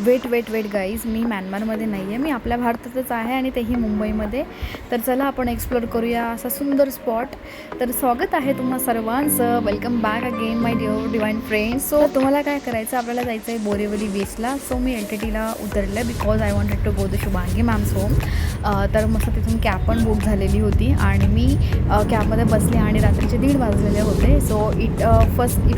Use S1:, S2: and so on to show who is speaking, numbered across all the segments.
S1: Weight guys, मी म्यानमारमध्ये नाही आहे, मी आपल्या भारतातच आहे आणि तेही मुंबईमध्ये. तर चला आपण एक्सप्लोर करूया असा सुंदर स्पॉट. तर स्वागत आहे तुम्हा सर्वांचं, वेलकम बॅक अगेन माय डिवाइन फ्रेंड्स. सो तुम्हाला काय करायचं, आपल्याला जायचं आहे बोरिवली बीचला. सो मी LTTला उतरले because I wanted to go the Shubhangi ma'am's home. तर मस्त तिथून कॅब पण बुक झालेली होती आणि मी कॅबमध्ये बसले आणि रात्रीचे 1:30 वाजलेले होते. So it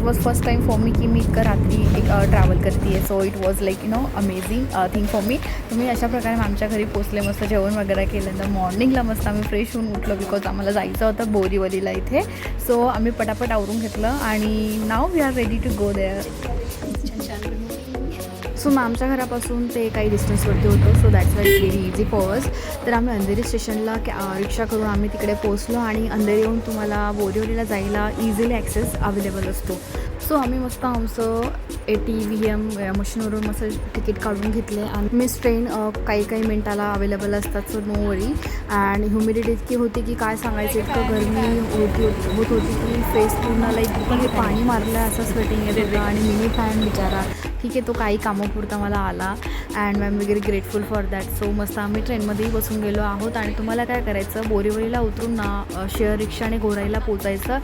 S1: was first time for me की मी इतकं रात्री ट्रॅव्हल करते आहे. So it was like amazing thing for me. तुम्ही अशा प्रकारे आमच्या घरी पोचले, मस्त जेवण वगैरे केलं. तर मॉर्निंगला मस्त आम्ही फ्रेश होऊन उठलो बिकॉज आम्हाला जायचं होतं बोरिवलीला इथे. सो आम्ही पटापट आवरून घेतलं आणि नाव we are ready to go there. So मग आमच्या घरापासून ते काही डिस्टन्सवरती होतं. So that's very very easy for us. तर आम्ही अंधेरी स्टेशनला रिक्षा करून आम्ही तिकडे पोचलो आणि अंधेरी येऊन तुम्हाला बोरिवलीला जायला इझिली ॲक्सेस अवेलेबल असतो. सो आम्ही मस्त आमचं ATVM मशीनवरून मस्त तिकीट काढून घेतले आणि मिस ट्रेन काही मिनटाला अवेलेबल असतात. So no worry. And humidity इतकी होती की काय सांगायचं, इतकं गरमी होत होती की फेस पूर्ण लाईक पाणी मारलं असं स्वेटिंग येत होतं. आणि मिनी फॅन बिचारा ठीक आहे, तो काही कामापुरता मला आला and I am very grateful for that. So मस्त आम्ही ट्रेनमध्येही बसून गेलो आहोत. आणि तुम्हाला काय करायचं, बोरिवलीला उतरून ना शेअर रिक्षाने घोराईला पोचायचं.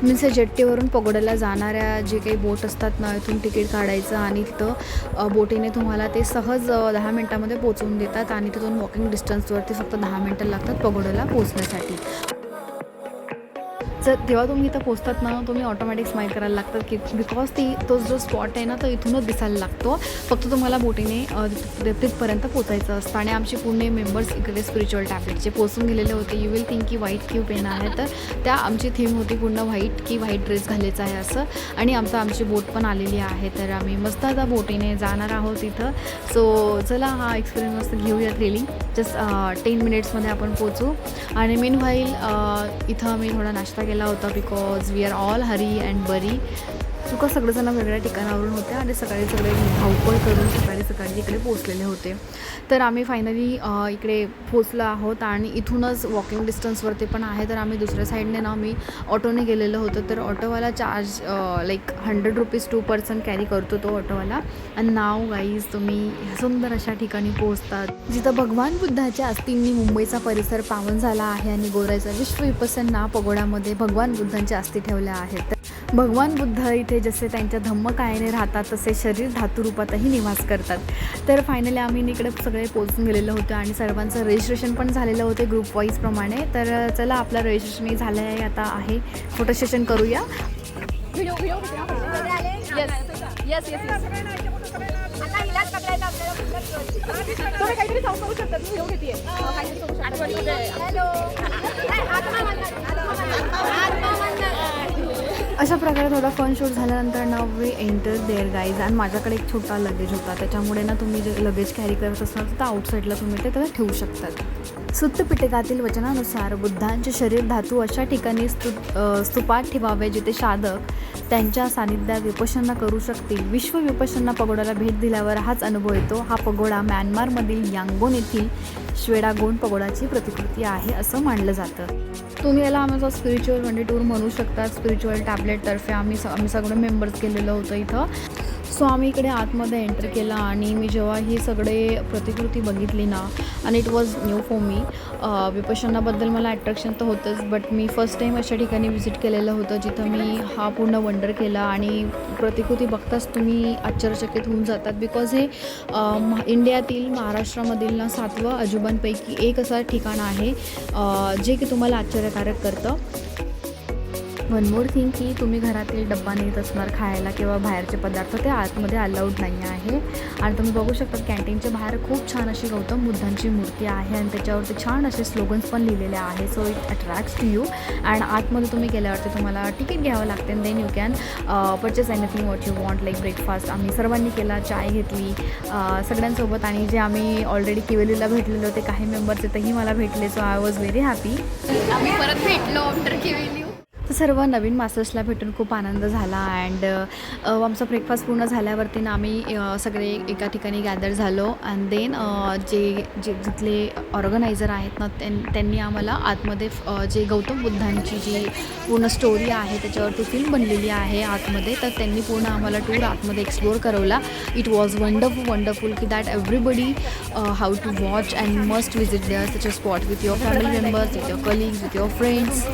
S1: मीन्स जेट्टीवरून पगोड्याला जाणाऱ्या जे काही बोट असतात ना, इथून तिकीट काढायचं आणि तिथं बोटीने तुम्हाला ते सहज 10 मिनटामध्ये पोचवून देतात. आणि तिथून वॉकिंग डिस्टन्सवरती फक्त 10 मिनटं लागतात पगोड्याला पोचण्यासाठी. जर तेव्हा तुम्ही इथं पोचतात ना, तुम्ही ऑटोमॅटिक स्माईल करायला लागतात की बिकॉज तो जो स्पॉट आहे ना, तो इथूनच दिसायला लागतो. फक्त तुम्हाला बोटीने तिथपर्यंत पोचायचं असतं. आणि आमचे पुणे मेंबर्स इकडे स्पिरिच्युअल टॅब्लेटचे पोचून गेलेले होते. यू विल थिंक की व्हाईट क्यूब येणार आहे, तर त्या आमची थीम होती पूर्ण व्हाईट ड्रेस घालायचा आहे असं. आणि आमची बोट पण आलेली आहे, तर आम्ही मस्त आता बोटीने जाणार आहोत इथं. सो चला हा एक्सपिरियन्स मस्त घेऊयात. रिली जस्ट 10 मिनिट्समध्ये आपण पोचू. आणि मीन व्हाईल इथं आम्ही थोडा नाश्ता केला होता because we are all hurry and bury. चुका सगळेजण वेगळ्या ठिकाणावरून होते आणि सगळे धावपळ करून सकाळी इकडे पोचलेले होते. तर आम्ही फायनली इकडे पोचलो आहोत आणि इथूनच वॉकिंग डिस्टन्सवरती पण आहे. तर आम्ही दुसऱ्या साईडने ना मी ऑटोने गेलेलं होतं. तर ऑटोवाला charge like 100 rupees 2 person carry करतो तो ऑटोवाला. आणि नाव गाईज तुम्ही सुंदर अशा ठिकाणी पोहोचतात जिथं भगवान बुद्धाच्या अस्थींनी मुंबईचा परिसर पावन झाला आहे. आणि गोराईचा विश्व विपसना पगोड्यामध्ये भगवान बुद्धांच्या अस्थी ठेवल्या आहेत. भगवान बुद्ध इथे जसे त्यांच्या धम्मकायाने राहतात तसे शरीर धातुरूपातही निवास करतात. तर फायनली आम्ही इकडे सगळे पोचून गेलेलो होतो आणि सर्वांचं रजिस्ट्रेशन पण झालेलं होते ग्रुप वाईज प्रमाणे. तर चला आपलं रजिस्ट्रेशनही झालं आहे, आता आहे फोटो सेशन करूया. अशा प्रकारे थोडा फन शूट झाल्यानंतर ना वी एंटर देअर गाईज. आणि माझ्याकडे एक छोटा लगेज होता, त्याच्यामुळे ना तुम्ही जे लगेज कॅरी करत असाल तर आउटसाईडला तुम्ही ते त्याला ठेवू शकतात. सुत्त पिटकातील वचनानुसार बुद्धांचे शरीर धातू अशा ठिकाणी स्तूपात ठेवावे जिथे साधक त्यांच्या सानिध्यात विपश्यना करू शकतील. विश्व विपश्यना पगोडाला भेट दिल्यावर हाच अनुभव येतो. हा पगोडा म्यानमारमधील यांगोन येथील श्वेडागोन पगोडाची प्रतिकृती आहे असं मानलं जातं. तुम्ही याला आमचा स्पिरिच्युअल टूर म्हणू शकता. स्पिरिच्युअल टॅबलेटतर्फे आम्ही सगळे मेंबर्स गेलेलो होतो इथं. सो आम्ही इकडे आतमध्ये एंटर केला आणि मी जेव्हा ही सगळे प्रतिकृती बघितली ना, आणि it was new for me. विपश्यनाबद्दल मला अट्रॅक्शन तर होतंच, बट मी फर्स्ट टाईम अशा ठिकाणी व्हिजिट केलेलं होतं जिथं मी हा पूर्ण वंडर केला. आणि प्रतिकृती बघताच तुम्ही आश्चर्यचकित होऊन जातात बिकॉज हे इंडियातील महाराष्ट्रामधील ना 7व्या अजूबांपैकी एक असं ठिकाण आहे जे की तुम्हाला आश्चर्यकारक करतं. वन मोर थिंग की तुम्ही घरातील डब्बा नेत असणार खायला किंवा बाहेरचे पदार्थ ते आतमध्ये अलाउड नाही आहे. आणि तुम्ही बघू शकता कॅन्टीनच्या बाहेर खूप छान अशी गौतम बुद्धांची मूर्ती आहे आणि त्याच्यावरती छान असे स्लोगन्स पण लिहिलेले आहे. So it attracts to you. And आतमध्ये तुम्ही गेल्यावरती तुम्हाला तिकीट घ्यावं लागते. Then you can purchase anything what you want like breakfast. आम्ही सर्वांनी केला, चाय घेतली सगळ्यांसोबत. आणि जे आम्ही ऑलरेडी किवेलीला भेटलेलो होते काही मेंबर्स तिथेही मला भेटले. So I was very happy. आम्ही परत भेटलो आफ्टर किवेली. तर सर्व नवीन मास्टर्सला भेटून खूप आनंद झाला. अँड आमचा ब्रेकफास्ट पूर्ण झाल्यावरती ना आम्ही सगळे एका ठिकाणी गॅदर झालो. अँड देन जे जिथले ऑर्गनायझर आहेत ना त्यांनी आम्हाला आतमध्ये जे गौतम बुद्धांची जी पूर्ण स्टोरी आहे त्याच्यावरती फिल्म बनलेली आहे आतमध्ये, तर त्यांनी पूर्ण आम्हाला टूर आतमध्ये एक्सप्लोअर करवला. इट वॉज वंडरफुल की that everybody how to watch and must visit there such a spot with your family members, with your colleagues, with your friends.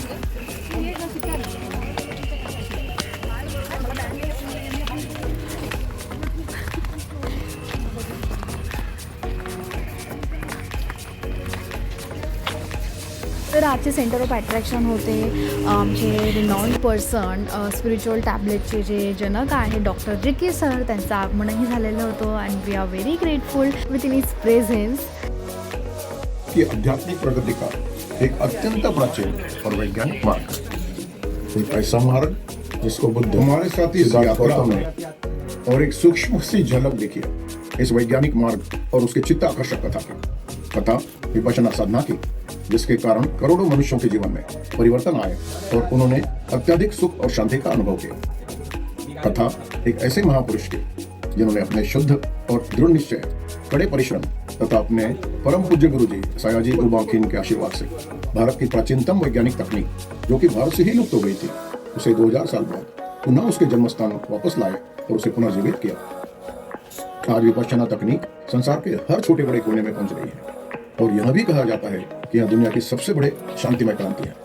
S1: तर आजचे सेंटर ऑफ अट्रॅक्शन होते आमचे रिनॉन्ड पर्सन, स्पिरिच्युअल टॅबलेटचे जे जनक आहे doctor जे sir, त्यांचं आगमनही झालेलं होतं. And we are very grateful with in his presence.
S2: की आध्यात्मिक प्रगति का एक अत्यंत प्राचीन और वैज्ञानिक मार्ग, एक ऐसा मार्ग जिसको बुद्ध हमारे साथ ही यात्रा में और एक सूक्ष्म सी झलक देखिए इस वैज्ञानिक मार्ग और उसके चित्त आकर्षक कथा विपश्यना साधना की, जिसके कारण करोड़ों मनुष्यों के जीवन में परिवर्तन आए और उन्होंने अत्यधिक सुख और शांति का अनुभव किया. कथा एक ऐसे महापुरुष के जिन्होंने अपने शुद्ध और दृढ़ निश्चय, कड़े परिश्रम तथा अपने परम पूज्य गुरुजी सयाजी उलबाखिन के आशीर्वाद से भारत की प्राचीनतम वैज्ञानिक तकनीक, जो कि भारत से ही लुप्त हो गई थी, उसे 2000 साल बाद पुनः उसके जन्मस्थान वापस लाए और उसे पुनर्जीवित किया. आज विपश्यना तकनीक संसार के हर छोटे बड़े कोने में पहुंच रही है और यह भी कहा जाता है कि यह दुनिया की सबसे बड़े शांतिमय क्रांति है.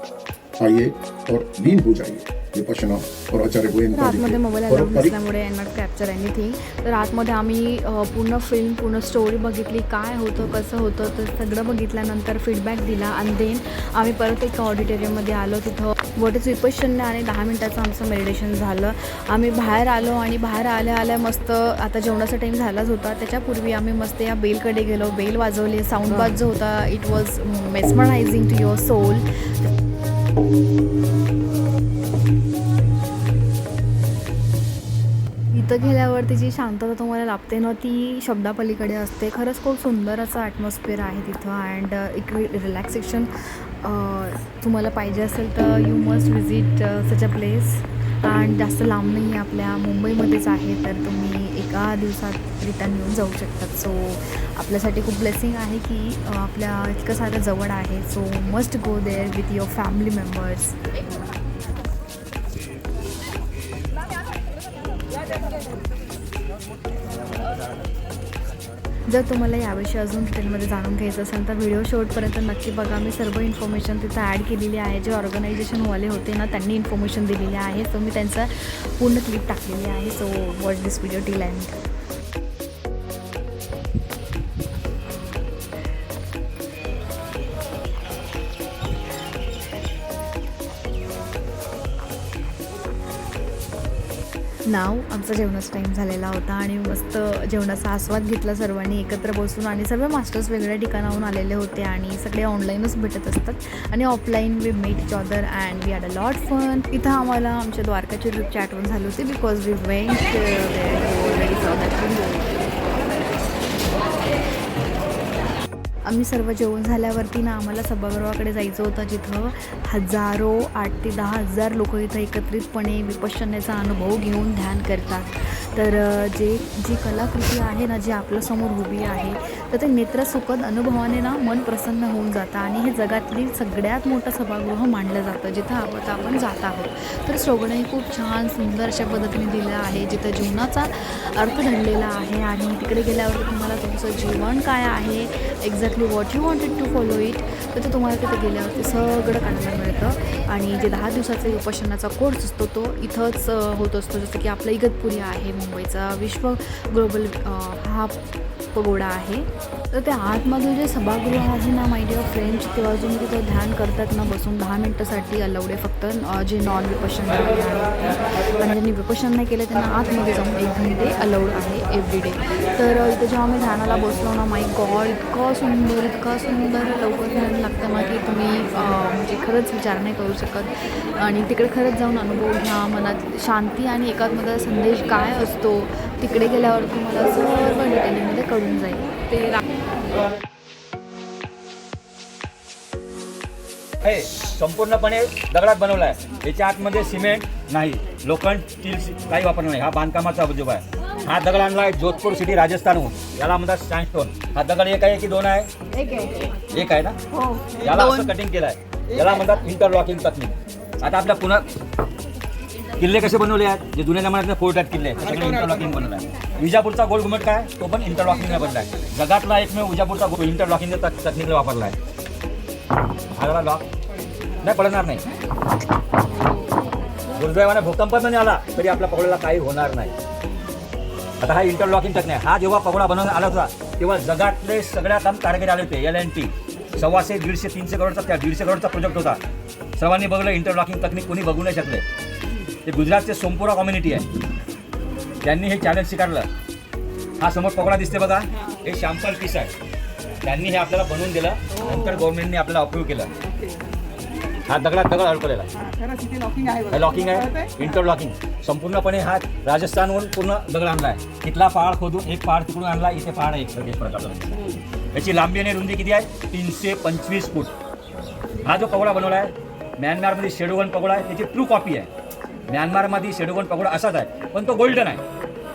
S2: आइए और लीन हो जाइए विपश्यना और आचार्य गोयंका जी
S1: आतमध्ये मोबाईल अलाउड नसल्यामुळे यांना कॅप्चर एनिथिंग. तर आतमध्ये आम्ही पूर्ण फिल्म, पूर्ण स्टोरी बघितली, काय होतं कसं होतं तर सगळं बघितल्यानंतर फीडबॅक दिला. आणि देन आम्ही परत एका ऑडिटोरियममध्ये आलो. तिथं वॉट विपश्यना आणि 10 मिनटाचं आमचं मेडिटेशन झालं. आम्ही बाहेर आलो आणि बाहेर आल्या मस्त आता जेवणाचा टाईम झालाच होता. त्याच्यापूर्वी आम्ही मस्त या बेलकडे गेलो, बेल वाजवले. साऊंड बाथ जो होता it was mesmerising to your soul. इथं गेल्यावरती जी शांतता तुम्हाला लाभते ना ती शब्दापलीकडे असते. खरंच खूप सुंदर असं ॲटमॉस्फिअर आहे तिथं. अँड एक रिलॅक्सेशन तुम्हाला पाहिजे असेल तर you must visit such a place. And जास्त लांब नाही, आपल्या मुंबईमध्येच आहे, तर तुम्ही एका दिवसात रिटर्न येऊन जाऊ शकतात. सो आपल्यासाठी खूप ब्लेसिंग आहे की आपल्या इतकं सारं जवळ आहे. So must go there with your family members. जर तुम्हाला याविषयी अजून डिटेलमध्ये जाणून घ्यायचं असेल तर व्हिडिओ शेवटपर्यंत नक्की बघा. मी सर्व इन्फॉर्मेशन तिथं ॲड केलेली आहे. जे ऑर्गनायझेशनवाले होते ना त्यांनी इन्फॉर्मेशन दिलेली आहे. सो मी त्यांचा पूर्ण क्लिप टाकलेली आहे. सो वॉच दिस व्हिडिओ टिल एंड. नाव आमचा जेवणाचा टाईम झालेला होता आणि मस्त जेवणाचा आस्वाद घेतला सर्वांनी एकत्र बसून. आणि सर्व मास्टर्स वेगळ्या ठिकाणाहून आलेले होते आणि सगळे ऑनलाईनच भेटत असतात आणि offline we met each other and we had a lot fun. इथं आम्हाला आमच्या द्वारकाची ट्रिपची आठवण झाली होती बिकॉज वी वेंट आम्ही सर्व जेवण झाल्यावरती ना आम्हाला सभागृहाकडे जायचं होतं, जिथं 8 ते 10,000 लोक इथं एकत्रितपणे विपश्यनेचा अनुभव घेऊन ध्यान करतात. तर जी कलाकृती आहे ना, जी आपल्यासमोर उभी आहे, तर ते नेत्रसुखद अनुभवाने ना मन प्रसन्न होऊन जातं. आणि हे जगातली सगळ्यात मोठं सभागृह मानलं जातं जिथं आपण जात आहोत. तर स्लोगनही खूप छान सुंदर अशा पद्धतीने दिलं आहे, जिथं जीवनाचा अर्थ दडलेला आहे. आणि तिकडे गेल्यावर तुम्हाला तुमचं जीवन काय आहे, exactly what you wanted to follow it, तर ते तुम्हाला तिथे गेल्यावरती सगळं काढायला मिळतं. आणि जे 10 दिवसाचा विपश्यनाचा कोर्स असतो तो इथंच होत असतो. जसं की आपलं इगतपुरी आहे मुंबईचा विश्व ग्लोबल हा पगोडा आहे. तर त्या आतमध्ये जे सभागृह आहे ना माय डिअर फ्रेंड्स, तेव्हा अजून तिथं ध्यान करतात ना बसून 10 मिनटासाठी अलाउड आहे फक्त, जे नॉन विपश्यना आहेत आणि ज्यांनी विपश्यना नाही केलं त्यांना आतमध्ये जाऊन 1 घंटे अलाउड आहे एव्हरी डे. तर इथं जेव्हा आम्ही ध्यानाला बसलो ना, माय गॉड इतकं सुंदर लवकर ध्यान लागतं ना की तुम्ही म्हणजे खरंच विचार नाही करू शकत. आणि तिकडे खरंच जाऊन अनुभव घ्या, मनात शांती आणि एकात्मता संदेश काय असतो तिकडे गेल्यावर तुम्हाला सर्व डिटेलिंगमध्ये कळून जाईल. ते
S3: हे संपूर्णपणे दगडात बनवला आहे. याच्या आतमध्ये सिमेंट नाही, लोखंड, स्टील काही वापरलं नाही. हा बांधकामाचा उद्योग आहे. हा दगड आणला आहे जोधपूर सिटी राजस्थानहून. याला म्हणतात सँडस्टोन. हा दगड एक आहे की दोन आहे? एक आहे ना. याला असं कटिंग केलं आहे. याला म्हणतात इंटरलॉकिंग तकनीक. आता आपल्या पुन्हा किल्ले कसे बनवले आहेत, जे जुन्या जमान्यातले फोर्टात किल्ले सगळे इंटरलॉकिंग बनवलं आहे. विजापूरचा गोल घुमट काय, तो पण इंटरलॉकिंगला बनला आहे. जगातला एकमेव विजापूरचा गोल इंटरलॉकिंगच्या तकनीकला वापरला आहे. हा लॉक नाही पडणार नाही. दुर्दैवाने भूकंप नाही आला तरी आपल्या पगोड्याला काही होणार नाही. आता हा इंटरलॉकिंग टेक्निक. हा जेव्हा पगोडा बनवण्यात आला होता तेव्हा जगातले सगळ्यात टार्गेट आले होते. LNT 125, 150, 300 करोडचा, त्या 150 करोडचा प्रोजेक्ट होता. सर्वांनी बघलं इंटरलॉकिंग टेक्निक, कोणी बघू नाही शकले. ते गुजरातचे सोमपुरा कम्युनिटी आहे, त्यांनी हे चॅलेंज स्वीकारलं. हा समोर पगोडा दिसते बघा, हे शॅम्पल पीस आहे. त्यांनी हे आपल्याला बनवून दिलं. नंतर गव्हर्नमेंटने आपल्याला अप्रूव्ह केलं. हा दगडात दगड अडकवलेला लॉकिंग आहे, इंटरलॉकिंग. संपूर्णपणे हा राजस्थानहून पूर्ण दगड आणला आहे. तिथला पहाड खोदून एक पहाड तिकडून आणला, इथे पहाड आहे एक प्रकारचा. याची लांबी आणि रुंदी किती आहे? 325 फूट. हा जो पगोडा बनवला आहे म्यानमारमध्ये शेडोगन पगोडा आहे, त्याची ट्रू कॉपी आहे. म्यानमारमध्ये शेडोगन पगोडा असाच आहे, पण तो गोल्डन आहे.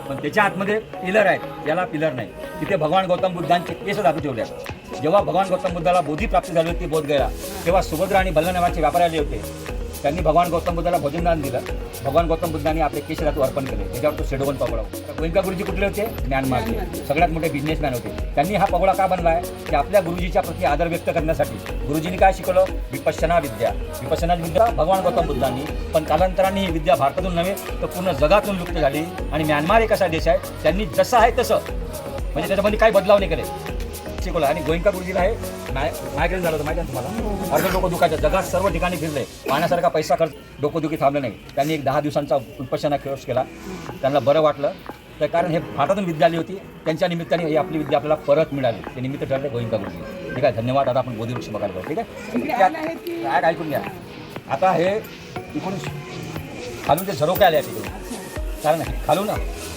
S3: पण त्याच्या आतमध्ये पिलर आहेत, याला पिलर नाही. तिथे भगवान गौतम बुद्धांचे केस धातू ठेवले आहेत. जेव्हा भगवान गौतम बुद्धाला बोधी प्राप्ती झाली होती बोधगया, तेव्हा सुभद्रा आणि बल्ल नावाचे व्यापारी आले होते. त्यांनी भगवान गौतम बुद्धाला भोजनदान दिलं. भगवान गौतम बुद्धांनी आपले केस धातू अर्पण केले. त्याच्यावर तो शेडोगन पगोडा होता. गोयंका गुरुजी कुठले होते? म्यानमारचे सगळ्यात मोठे बिझनेसमॅन होते. त्यांनी हा पगोडा का बनला आहे की आपल्या गुरुजीच्या प्रती आदर व्यक्त करण्यासाठी. गुरुजींनी काय शिकवलं? विपश्यना विद्या. विपश्यना विद्या भगवान गौतम बुद्धांनी, पण कालांतराने ही विद्या भारतातून नव्हे तर पूर्ण जगातून लुप्त झाली. आणि म्यानमार एक असा देश आहे त्यांनी जसं आहे तसं, म्हणजे त्याच्यामध्ये काही बदलाव नाही केले, शिकवलं. आणि गोयंका गुरुजीला हे मायग्रेन झालं होतं माहिती आहे तुम्हाला. अर्ध डोकं दुखायचं. जगात सर्व ठिकाणी फिरले, पाहण्यासारखा पैसा खर्च, डोकंदुखी थांबलं नाही. त्यांनी एक 10 दिवसांचा विपश्यना कोर्स केला. त्यांना बरं वाटलं. तर कारण हे भारतातून विद्या आली होती, त्यांच्या निमित्ताने ही आपली विद्या आपल्याला परत मिळाली. ते निमित्त ठरले गोयंका गुरुजी. ठीक आहे, धन्यवाद. आता आपण बोधिवृक्ष बघायला जाऊ. ठीक आहे, काय ऐकून घ्या. आता हे इकडून खालून ते झरोके आले आहेत तिकडून. कारण खालून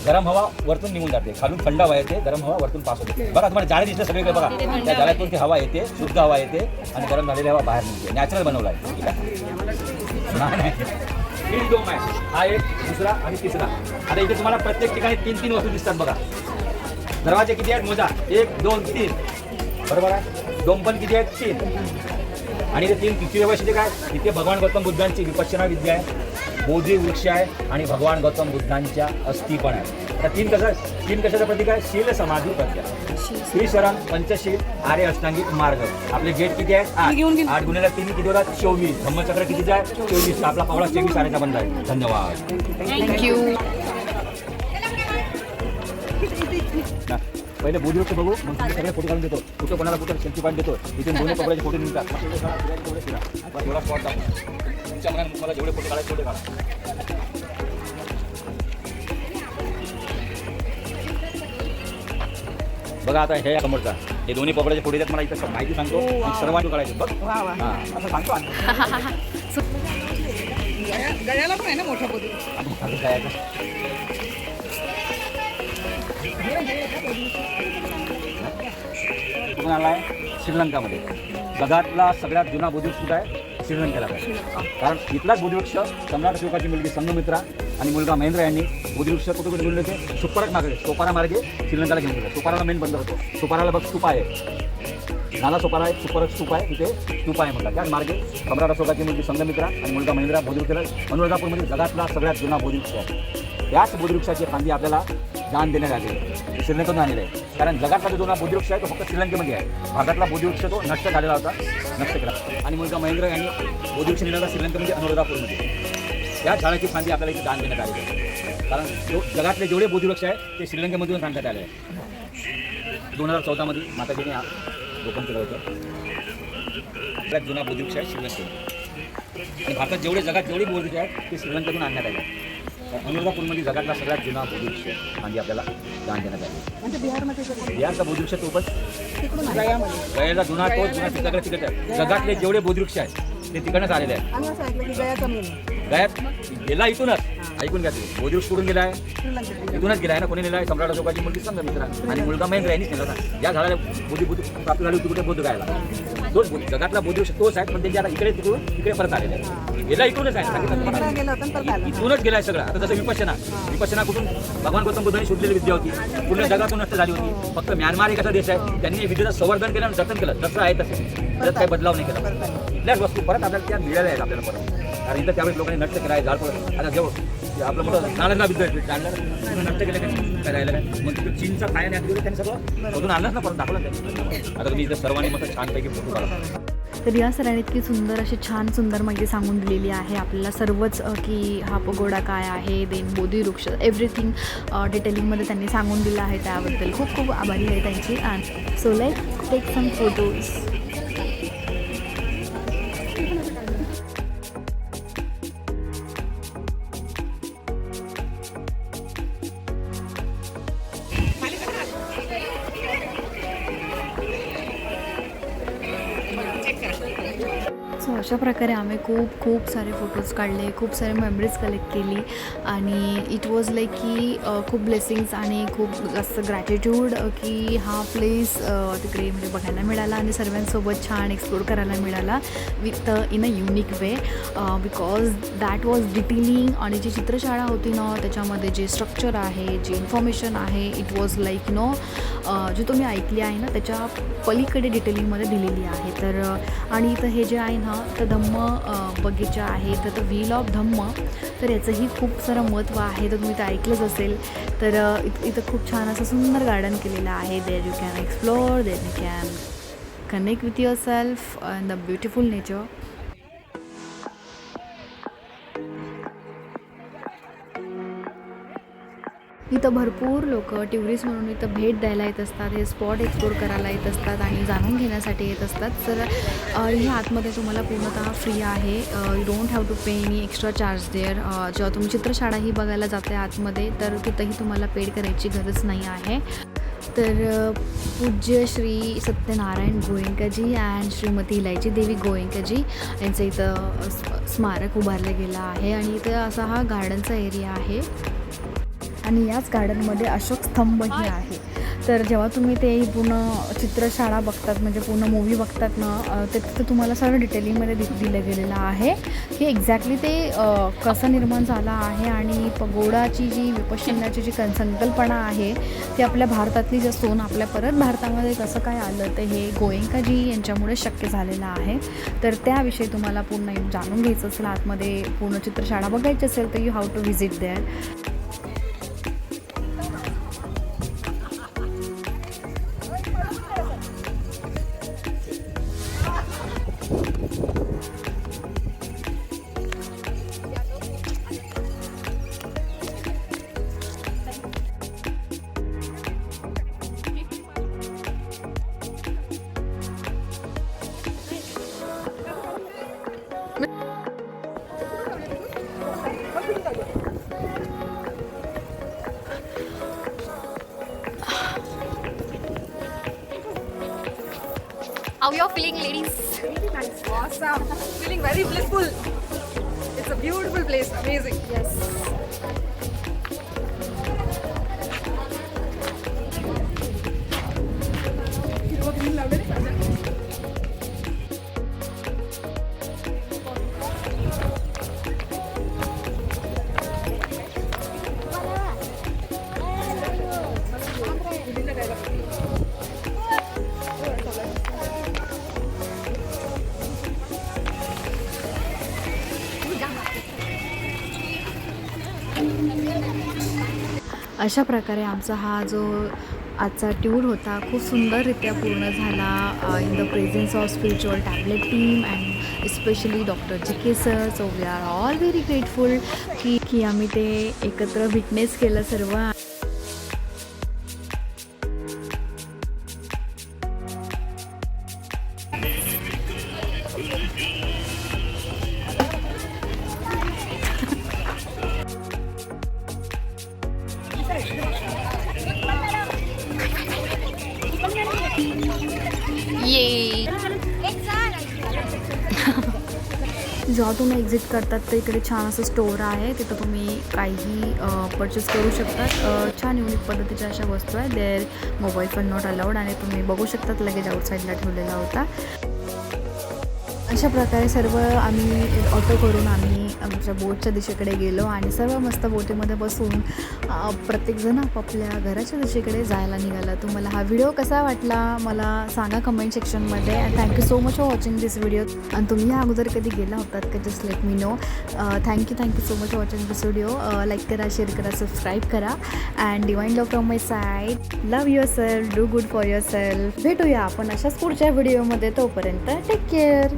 S3: गरम हवा वरतून निघून जाते, खालून थंड हवा येते, गरम हवा वरतून पास होते. बघा तुम्हाला जाळे दिसले सगळीकडे बघा. त्या जाळ्यातून ती हवा येते, शुद्ध हवा येते आणि गरम झालेली हवा बाहेर निघते. नॅचरल बनवला आहे. ठीक आहे, नाही 3 डोम आहे. हा एक, दुसरा आणि तिसरा. आता इथे तुम्हाला प्रत्येक ठिकाणी 3-3 वस्तू दिसतात बघा. दरवाजे किती आहेत मोजा? 1, 2, 3. बरोबर आहे. डोम पण किती आहेत? 3. आणि ते 3 तिसरी वैशिष्ट्य काय? इथे भगवान गौतम बुद्धांची विपश्यना विद्या आहे, बोधी वृक्ष आहे आणि भगवान गौतम बुद्धांच्या अस्थी पण आहे. आता 3 कशाचं प्रतीक आहे? शील, समाधी, प्रज्ञा. श्रीशरण, पंचशील, आर्य अष्टांगिक मार्ग. आपले गेट किती आहेत? 8. 8 गुणिले 3 किती होतात? 24. धम्मचक्र कितीचा आहे? 24. आपला पगोडा 24 आण्याचा बनला आहे. धन्यवाद.
S1: थँक्यू.
S3: पहिले बोधिवृक्ष बघू, मग तुम्ही सगळे फोटो काढून देतो. कुठं कोणाला कुठं सेल्फी पॉईंट देतो. इथे दोन्ही पगोड्याचे फोटो निघतात. एवढा स्पॉट दाखवा. तुमच्या मनात मला जेवढे फोटो काढायचे तेवढे काढा. बघा आता हे समोरचा, हे दोन्ही पगोड्याचे फोटो देतात. मला इथं माहिती सांगतो, सर्वांनी काढायचे. बघ हां, असं सांगतो.
S4: गळ्याला पण आहे ना मोठा बोधी.
S3: कुठून आला आहे? श्रीलंकामध्ये. जगातला सगळ्यात जुना बोधिवृक्ष आहे श्रीलंकेला आहे. कारण इथलाच बोधिवृक्ष सम्राट अशोकाची मुलगी संघमित्रा आणि मुलगा महेंद्र यांनी बोधिवृक्ष कुठे कुठे बोलले होते? सुपरक मार्गे, सोपारा मार्गे श्रीलंकाला घेऊन गेले. सोपाराला मेन बंदर होतो. सोपाराला बघ स्तूप आहे, नाला सोपारा आहे, सुपरक स्तूप आहे, तिथे स्तूप आहे म्हटलं. त्याच मार्गे सम्राट अशोकाची मुलगी संघमित्रा आणि मुलगा महेंद्र बोधिवृक्षाला अनुराधापूरमध्ये जगातला सगळ्यात जुना बोधिवृक्ष आहे. याच बोधिवृक्षाची फांदी आपल्याला दान देण्यात आली आहे, श्रीलंकेतून आलेलं आहे. कारण जगातला जो जुना बोधिवृक्ष आहे तो फक्त श्रीलंकेमध्ये आहे. भारतातला बोधिवृक्ष तो नष्ट झालेला होता, नष्ट केला. आणि मुलगा महेंद्र यांनी बोधिवृक्ष नेला श्रीलंकेमध्ये अनुराधापूरमध्ये. या झाडाची फांदी आपल्याला इथे दान देण्यात आली आहे. कारण जगातले जेवढे बोधिवृक्ष आहेत ते श्रीलंकेमधून आणण्यात आले आहे. 2014मध्ये माताजीने हा रोपण केलं होतं. सगळ्यात जुना बोधिवृक्ष आहे श्रीलंकेत. आणि भारतात जगात जेवढे बोधिवृक्ष आहेत ते श्रीलंकेतून आणण्यात आले. अनुराधापूरमध्ये जगातला सगळ्यात जुना बोधिवृक्ष म्हणजे आपल्याला दान देण्यात आले. बिहारचा बोधिवृक्ष तो पण गयाचा जुना तो जुना तिकडे आहे. जगातले जेवढे बोधिवृक्ष आहेत ते तिकडनंच आलेले आहेत. गळ्यात गेला इथूनच, ऐकून घ्या तुम्ही, बोधिवृक्ष कुठून गेलाय, इथूनच गेलाय ना. कोणी नेलाय? सम्राट अशोकाची मुलगी संघमित्रा आणि मुलगा महेंद्र यांनीच नेला ना. या झाडाला बुद्धी प्राप्त झाली होती कुठे, बोध गायला. तोच जगातला बोधिवृक्ष तोच आहे, पण त्यांची आता इकडे तिकडून इकडे परत आलेले आहे. गेला इथूनच आहे, सांगितलं तुम्हाला.
S4: गेलं होतं तर झालं.
S3: इथूनच गेलाय सगळं. आता जसं विपश्यना कुठून भगवान गौतम बुद्धांनी शोधलेली विद्या होती, पूर्ण जगातून नष्ट झाली होती. फक्त म्यानमार एक असा देश आहे त्यांनी विद्येचं संवर्धन केलं आणि जतन केलं, जसं आहे तसं, त्यात काही बदलाव नाही केला. कुठल्याच वस्तू परत आपल्याला त्या मिळाल्या आहेत आपल्याला परत. कारण इथं त्यावेळेस लोकांनी नष्ट केलं आहे झाड परत. आता जेव्हा आपलं मोठं नालंदा विद्यापीठ जाणलं नष्ट केलं काय राहिलं काय, मग तिथे चीनचा फायन यात त्यांनी सगळं शोधून आणलंच ना, परत दाखवलं त्यांनी. आता तुम्ही इथं सर्वांनी मस्त छानपैकी फोटो काढा.
S1: तर या सरांनी इतकी सुंदर अशी छान सुंदर माहिती सांगून दिलेली आहे आपल्याला सर्वच, की हा पगोडा काय आहे, देन बोधिवृक्ष, एव्हरीथिंग डिटेलिंगमध्ये त्यांनी सांगून दिलं आहे. त्याबद्दल खूप खूप आभारी आहे त्यांची. And so let's take some photos. सो अशा प्रकारे आम्ही खूप सारे फोटोज काढले, खूप सारे मेमरीज कलेक्ट केली आणि इट वॉज लाईक की खूप ब्लेसिंग्स आणि खूप जास्त ग्रॅटिट्यूड की हा प्लेस तिकडे म्हणजे बघायला मिळाला आणि सर्वांसोबत छान एक्सप्लोर करायला मिळाला with in a unique way, because that was detailing. आणि जी चित्रशाळा होती ना त्याच्यामध्ये जे स्ट्रक्चर आहे, जे इन्फॉर्मेशन आहे, इट वॉज लाईक जी तुम्ही ऐकली आहे ना त्याच्या पलीकडे डिटेलिंगमध्ये दिलेली आहे. तर आणि इथं हे जे आहे ना तर धम्म बगीचा आहे, तर द व्हील ऑफ धम्म, तर याचंही खूप सारं महत्त्व आहे. तर तुम्ही ते ऐकलंच असेल. तर इथं खूप छान असं सुंदर गार्डन केलेलं आहे. There you can explore, there you can connect with your self and the beautiful nature. इथं भरपूर लोक टुरिस्ट म्हणून इथं भेट द्यायला येत असतात, हे स्पॉट एक्सप्लोर करायला येत असतात आणि जाणून घेण्यासाठी येत असतात. तर ही आतमध्ये तुम्हाला पूर्णतः फ्री आहे. You don't have to pay any extra charge there. जेव्हा तुम्ही चित्रशाळाही बघायला जाते आतमध्ये तर तिथंही तुम्हाला पेड करायची गरज नाही आहे. तर पूज्य श्री सत्यनारायण गोयंकाजी अँड श्रीमती इलायची देवी गोयंकाजी यांचं इथं स्मारक उभारलं गेलं आहे. आणि इथं असा हा गार्डनचा एरिया आहे आणि याच गार्डनमध्ये अशोक स्तंभही आहे. तर जेव्हा तुम्ही ते पूर्ण चित्रशाळा बघतात म्हणजे पूर्ण मूवी बघतात ना ते तिथं तुम्हाला सगळं डिटेलिंगमध्ये दिलं गेलेलं आहे की एक्झॅक्टली ते कसं निर्माण झालं आहे. आणि पगोडाची जी विपश्यनाची जी संकल्पना आहे ती आपल्या भारतातली असून आपल्या परत भारतामध्ये कसं काय आलं ते हे गोयंकाजी यांच्यामुळे शक्य झालेलं आहे. तर त्याविषयी तुम्हाला पूर्ण जाणून घ्यायचं असेल, आतमध्ये पूर्ण चित्रशाळा बघायची असेल तर you have to visit there.
S5: How you're feeling, ladies?
S4: Awesome. Feeling very blissful. It's a beautiful place. Amazing.
S5: Yes.
S1: अशा प्रकारे आमचा हा जो आजचा टूर होता खूप सुंदररित्या पूर्ण झाला in the presence of spiritual tablet team and specially doctor G K. Sir. So we are all very grateful की आम्ही ते एकत्र विटनेस केलं सर्व. जेव्हा तुम्ही एक्झिट करतात तर इकडे छान असं स्टोअर आहे, तिथं तुम्ही काहीही परचेस करू शकतात. छान युनिक पद्धतीच्या अशा वस्तू आहेत. There mobile phone not allowed आणि तुम्ही बघू शकतात लगेच आउटसाईडला ठेवलेला होता. अशा प्रकारे सर्व आम्ही ऑटो करून आम्ही आमच्या बोटच्या दिशेकडे गेलो आणि सर्व मस्त बोटीमध्ये बसून प्रत्येकजण आपापल्या घराच्या दिशेकडे जायला निघाला. तुम्हाला हा व्हिडिओ कसा वाटला मला सांगा कमेंट सेक्शनमध्ये. And thank you so much for watching this video. आणि तुम्ही या अगोदर कधी गेला होतात का just let me know. Thank you so much for watching this video. Like करा, शेअर करा, सबस्क्राईब करा. And divine love from my side. Love your self, do good for your self. भेटूया आपण अशाच पुढच्या व्हिडिओमध्ये. तोपर्यंत टेक केअर.